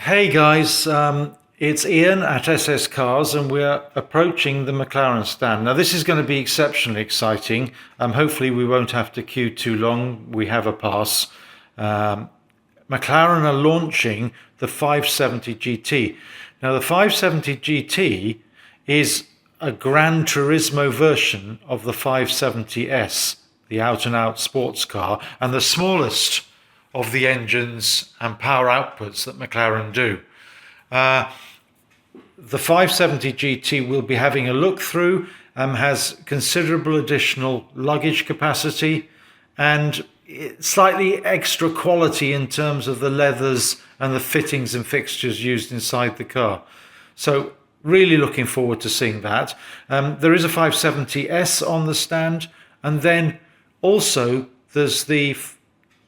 Hey guys, it's Ian at SS Cars and we're approaching the McLaren stand. Now this is going to be exceptionally exciting. Hopefully we won't have to queue too long. We have a pass. McLaren are launching the 570 GT. Now the 570 GT is a Gran Turismo version of the 570S, the out-and-out sports car, and the smallest of the engines and power outputs that McLaren do. The 570 GT will be having a look through, has considerable additional luggage capacity and slightly extra quality in terms of the leathers and the fittings and fixtures used inside the car. So really looking forward to seeing that. There is a 570S on the stand, and then also there's the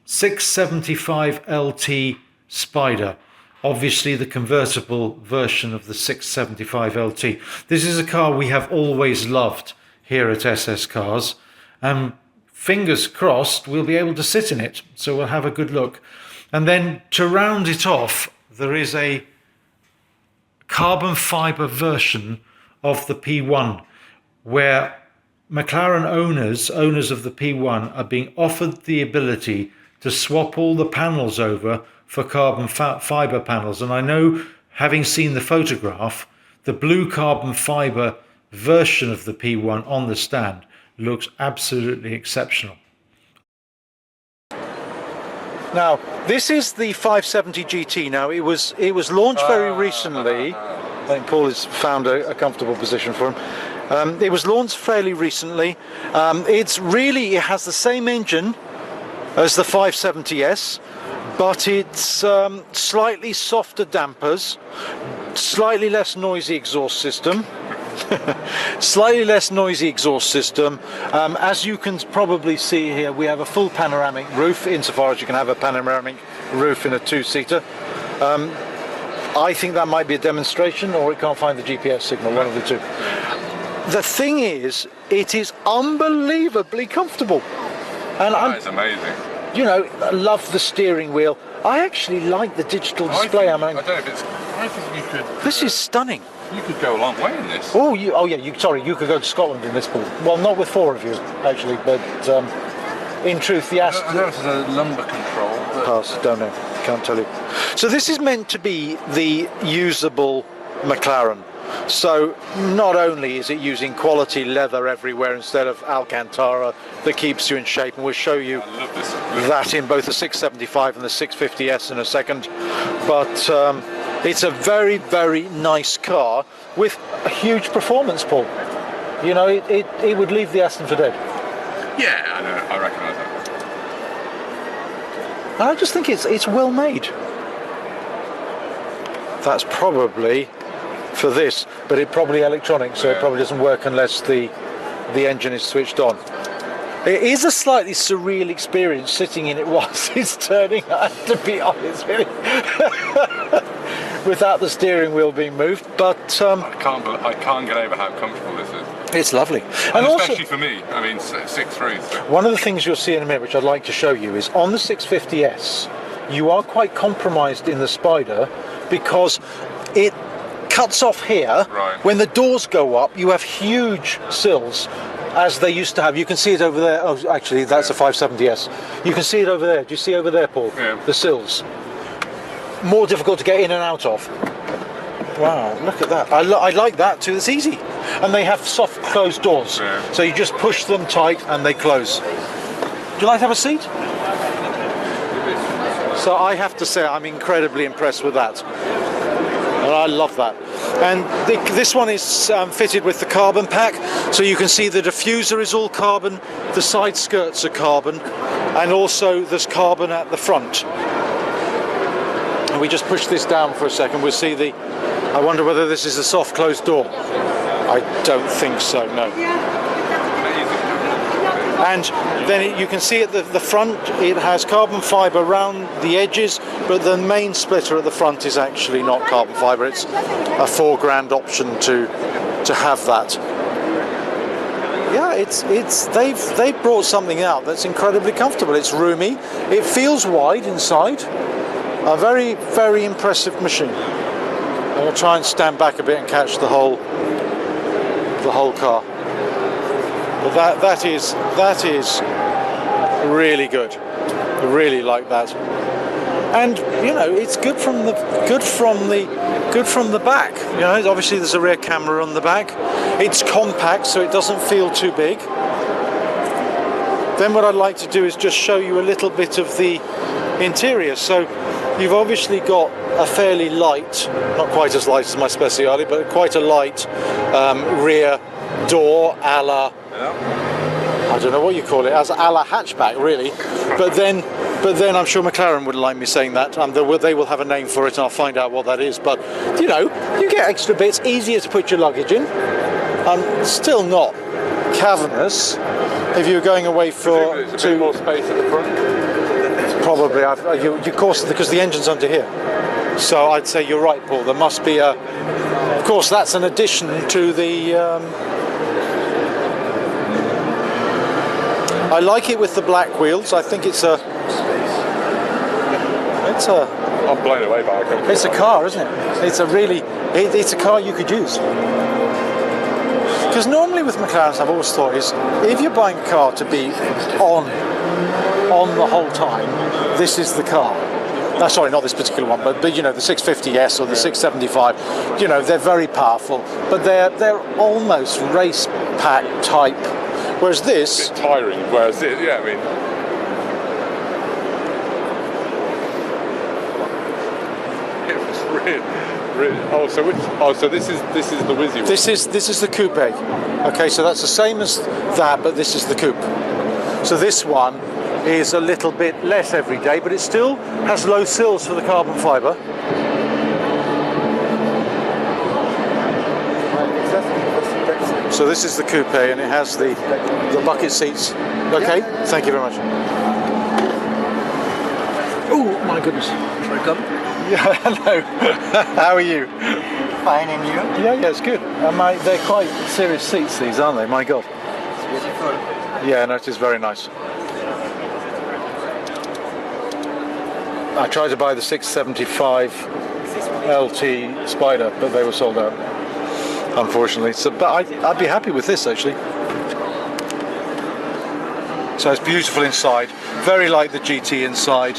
675 LT Spider, obviously the convertible version of the 675 LT. This is a car we have always loved here at SS Cars. Fingers crossed we'll be able to sit in it, so we'll have a good look. And then to round it off, there is a carbon fibre version of the P1, where McLaren owners of the P1 are being offered the ability to swap all the panels over for carbon fibre panels. And I know, having seen the photograph, the blue carbon fibre version of the P1 on the stand looks absolutely exceptional. Now, this is the 570 GT. Now, it was launched very recently. I think Paul has found a comfortable position for him. It was launched fairly recently. It has the same engine as the 570S, but it's slightly softer dampers, slightly less noisy exhaust system. As you can probably see here, we have a full panoramic roof, insofar as you can have a panoramic roof in a two-seater. I think that might be a demonstration, or it can't find the GPS signal, one of the two. The thing is, it is unbelievably comfortable. And that is amazing. You know, I love the steering wheel. I actually like the digital display. I don't know if it's. I think you could. This is stunning. You could go a long way in this. Oh, you could go to Scotland in this, Paul. Well, not with four of you, actually, but in truth, the Aston. I know it's a lumbar control. Pass. Don't know. Can't tell you. So this is meant to be the usable McLaren. So not only is it using quality leather everywhere instead of Alcantara that keeps you in shape, and we'll show you that in both the 675 and the 650S in a second, but it's a very, very nice car with a huge performance, Paul. You know, it would leave the Aston for dead. Yeah, I know, I recognise that. I just think it's well made. That's probably for this, but it probably electronic, so it probably doesn't work unless the engine is switched on. It is a slightly surreal experience sitting in it whilst it's turning, I have to be honest with you, without the steering wheel being moved, but I can't get over how comfortable this is. It's lovely. And especially also, for me, I mean 6'3". So. One of the things you'll see in a minute, which I'd like to show you, is on the 650S, you are quite compromised in the Spider because it cuts off here. Right. When the doors go up, you have huge sills, as they used to have. You can see it over there. Oh, actually, that's a 570S. You can see it over there. Do you see over there, Paul? Yeah. The sills. More difficult to get in and out of. Wow, look at that. I like that too. It's easy. And they have soft closed doors. Yeah. So you just push them tight and they close. Do you like to have a seat? So I have to say I'm incredibly impressed with that. And I love that. And this one is fitted with the carbon pack, so you can see the diffuser is all carbon, the side skirts are carbon, and also there's carbon at the front. And we just push this down for a second, we'll see I wonder whether this is a soft closed door. I don't think so, no. And then you can see at the front it has carbon fibre around the edges, but the main splitter at the front is actually not carbon fibre. It's a £4,000 option to have that. Yeah, they've brought something out that's incredibly comfortable. It's roomy. It feels wide inside. A very, very impressive machine. I'm going to try and stand back a bit and catch the whole car. But that is really good. I really like that. And you know, it's good from the back. You know, obviously there's a rear camera on the back. It's compact, so it doesn't feel too big. Then what I'd like to do is just show you a little bit of the interior. So you've obviously got a fairly light, not quite as light as my Speciale, but quite a light rear door, a la, I don't know what you call it, as a la hatchback really. But then I'm sure McLaren wouldn't like me saying that. They will have a name for it, and I'll find out what that is. But you know, you get extra bits, easier to put your luggage in. Still not cavernous. If you're going away for a bit more space at the front. Probably, of course, because the engine's under here. So I'd say you're right, Paul. There must be a. Of course, that's an addition to the. I like it with the black wheels. I think it's a. I'm blown away by it. It's a car, isn't it? It's a really. It's a car you could use. Because normally with McLarens, I've always thought is if you're buying a car to be on the whole time, this is the car. Sorry, not this particular one, but you know, the 650S or the 675. You know, they're very powerful, but they're almost race pack type. Whereas this, a bit tiring. Whereas it, yeah, I mean. It was really. So this is the Wizzy one. This is the Coupe. Okay, so that's the same as that, but this is the Coupe. So this one is a little bit less everyday, but it still has low sills for the carbon fibre. So this is the Coupe, and it has the bucket seats. Okay, thank you very much. Oh my goodness. Welcome. Yeah, hello. How are you? Fine, and you? Yeah, it's good. They're quite serious seats, these, aren't they? My God. It's beautiful. Yeah, no, it is very nice. I tried to buy the 675 LT Spider, but they were sold out, unfortunately. So, but I'd be happy with this actually. So it's beautiful inside, very like the GT inside.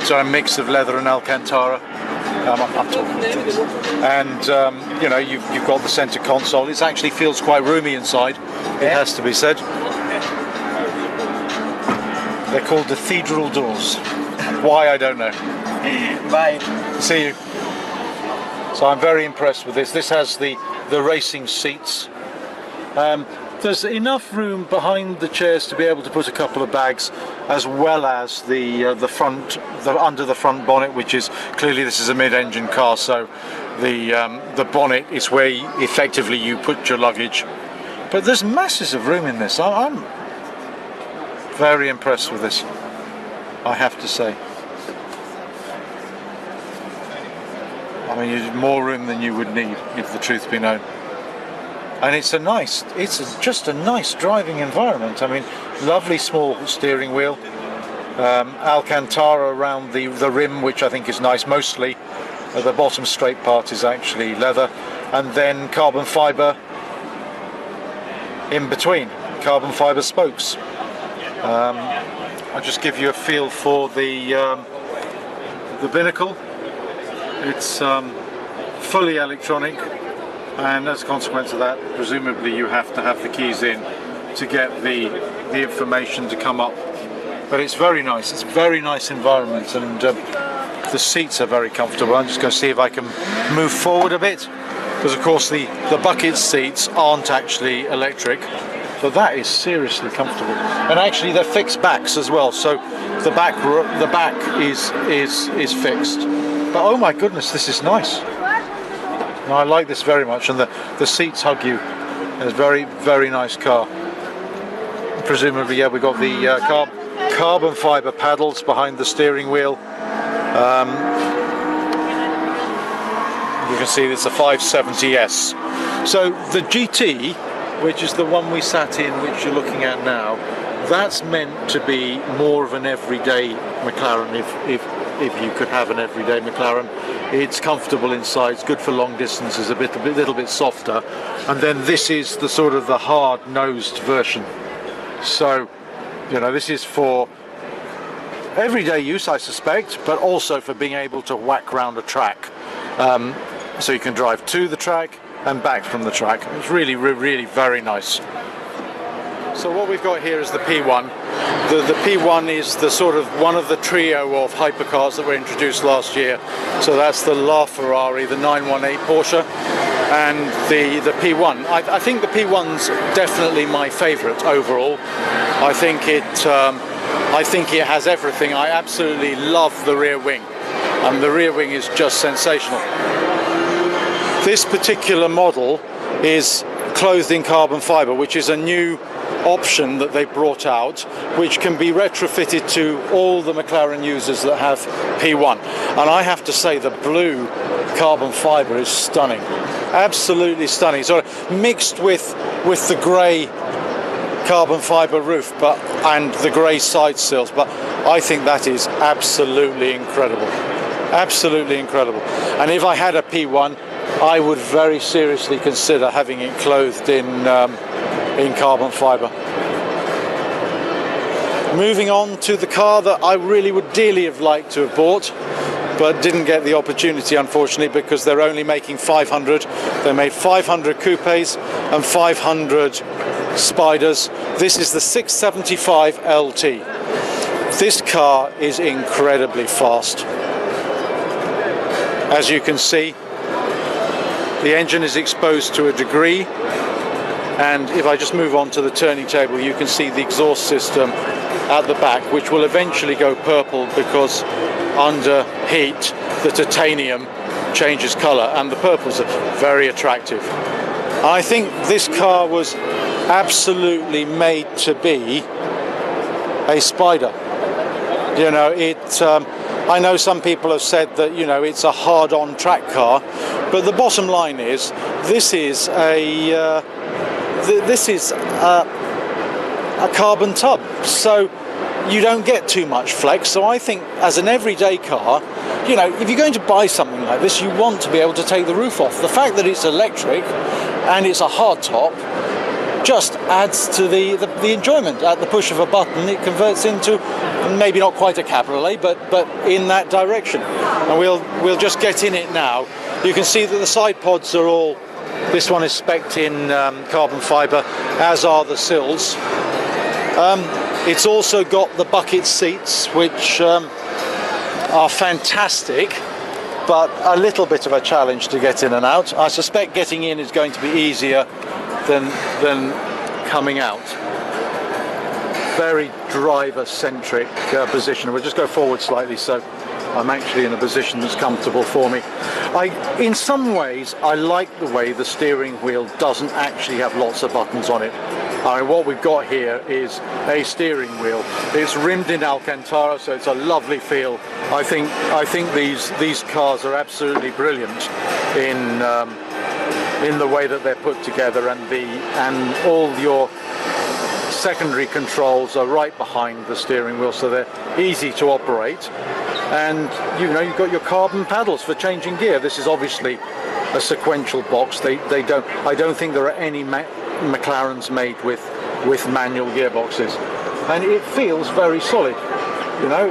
So a mix of leather and Alcantara. I'm talking and you know, you've got the centre console. It actually feels quite roomy inside. It has to be said. They're called cathedral doors. Why, I don't know. Bye. See you. So I'm very impressed with this. This has the racing seats. There's enough room behind the chairs to be able to put a couple of bags, as well as the under the front bonnet, which is clearly, this is a mid-engine car, so the bonnet is where effectively you put your luggage. But there's masses of room in this. I'm very impressed with this, I have to say. I mean, there's more room than you would need, if the truth be known. And it's just a nice driving environment. I mean, lovely small steering wheel, Alcantara around the rim, which I think is nice. Mostly, the bottom straight part is actually leather, and then carbon fibre in between, carbon fibre spokes. I'll just give you a feel for the binnacle. It's fully electronic. And as a consequence of that, presumably you have to have the keys in to get the information to come up. But it's very nice. It's a very nice environment, and the seats are very comfortable. I'm just going to see if I can move forward a bit, because of course the bucket seats aren't actually electric, but that is seriously comfortable. And actually they're fixed backs as well, so the back is fixed. But oh my goodness, this is nice. No, I like this very much, and the seats hug you. It's a very, very nice car. Presumably, yeah, we've got the carbon fibre paddles behind the steering wheel. You can see it's a 570S. So the GT, which is the one we sat in, which you're looking at now, that's meant to be more of an everyday McLaren, if you could have an everyday McLaren. It's comfortable inside, it's good for long distances, a little bit softer. And then this is the sort of the hard-nosed version. So, you know, this is for everyday use, I suspect, but also for being able to whack round a track. So you can drive to the track and back from the track. It's really, really very nice. So what we've got here is the P1. The P1 is the sort of one of the trio of hypercars that were introduced last year. So that's the LaFerrari, the 918 Porsche, and the P1. I think the P1's definitely my favourite overall. I think it has everything. I absolutely love the rear wing, and the rear wing is just sensational. This particular model is clothed in carbon fibre, which is a new option that they brought out, which can be retrofitted to all the McLaren users that have P1. And I have to say the blue carbon fibre is stunning, absolutely stunning. Sort of mixed with the grey carbon fibre roof, and the grey side sills. But I think that is absolutely incredible, absolutely incredible. And if I had a P1, I would very seriously consider having it clothed in carbon fibre. Moving on to the car that I really would dearly have liked to have bought, but didn't get the opportunity, unfortunately, because they're only making 500. They made 500 coupes and 500 Spiders. This is the 675 LT. This car is incredibly fast. As you can see, the engine is exposed to a degree, and if I just move on to the turning table, you can see the exhaust system at the back, which will eventually go purple because under heat the titanium changes colour, and the purples are very attractive. I think this car was absolutely made to be a Spider. You know, I know some people have said that, you know, it's a hard-on track car, but the bottom line is this is a carbon tub, so you don't get too much flex. So I think as an everyday car, you know, if you're going to buy something like this, you want to be able to take the roof off. The fact that it's electric and it's a hard top just adds to the enjoyment. At the push of a button, it converts into maybe not quite a cabriolet, but in that direction. And we'll just get in it now. You can see that the side pods are all, this one is spec'd in carbon fibre, as are the sills. It's also got the bucket seats, which are fantastic, but a little bit of a challenge to get in and out. I suspect getting in is going to be easier than coming out. Very driver-centric position. We'll just go forward slightly so I'm actually in a position that's comfortable for me. In some ways, I like the way the steering wheel doesn't actually have lots of buttons on it. I mean, what we've got here is a steering wheel. It's rimmed in Alcantara, so it's a lovely feel. I think these cars are absolutely brilliant in the way that they're put together, and all your secondary controls are right behind the steering wheel, so they're easy to operate. And you know, you've got your carbon paddles for changing gear. This is obviously a sequential box. I don't think there are any McLarens made with manual gearboxes, and it feels very solid. You know,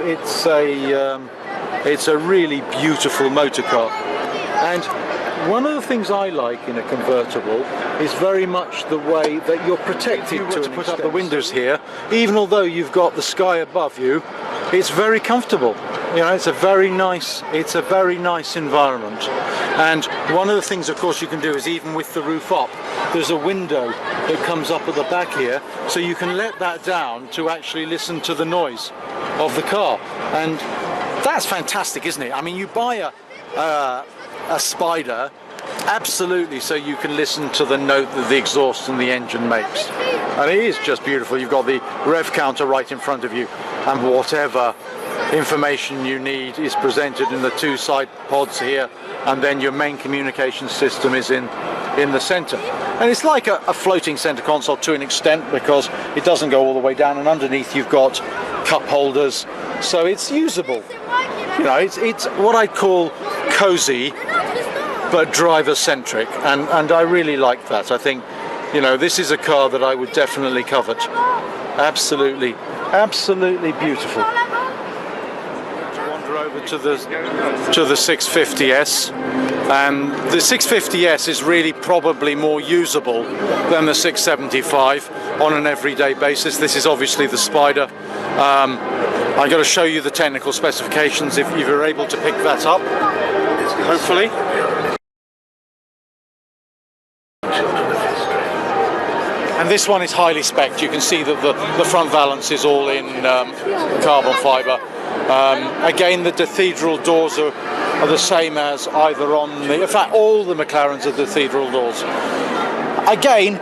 it's a really beautiful motor car. And one of the things I like in a convertible is very much the way that you're protected to put up the windows here. Even although you've got the sky above you, it's very comfortable. You know, it's a very nice environment. And one of the things, of course, you can do is, even with the roof up, there's a window that comes up at the back here, so you can let that down to actually listen to the noise of the car. And that's fantastic, isn't it? I mean, you buy a Spider, absolutely, so you can listen to the note that the exhaust and the engine makes, and it is just beautiful. You've got the rev counter right in front of you, and whatever information you need is presented in the two side pods here, and then your main communication system is in the center. And it's like a floating center console to an extent, because it doesn't go all the way down, and underneath you've got cup holders, so it's usable. you know, it's what I call cozy, but driver-centric, and I really like that. I think, you know, this is a car that I would definitely covet. Absolutely, absolutely beautiful. Wander over to the 650S, and the 650S is really probably more usable than the 675 on an everyday basis. This is obviously the Spider. I'm going to show you the technical specifications if you're able to pick that up, hopefully. And this one is highly spec'd. You can see that the front valance is all in carbon fibre. Again, the cathedral doors are the same as either on the... In fact, all the McLarens are cathedral doors. Again,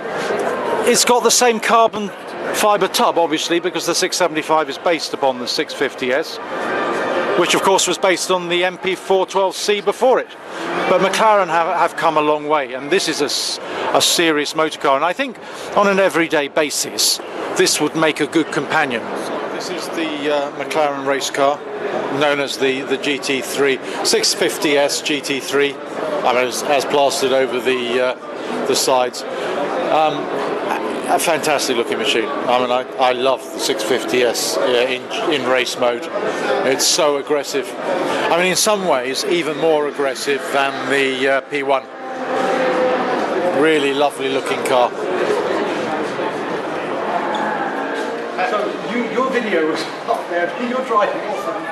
it's got the same carbon fibre tub, obviously, because the 675 is based upon the 650S, which of course was based on the MP412C before it. But McLaren have come a long way, and this is a serious motor car, and I think on an everyday basis this would make a good companion. This is the McLaren race car known as the GT3, 650S GT3, I mean, as plastered over the sides. A fantastic looking machine. I mean, I love the 650S in race mode. It's so aggressive. I mean, in some ways, even more aggressive than the P1. Really lovely looking car. So your video was up there. You're driving off.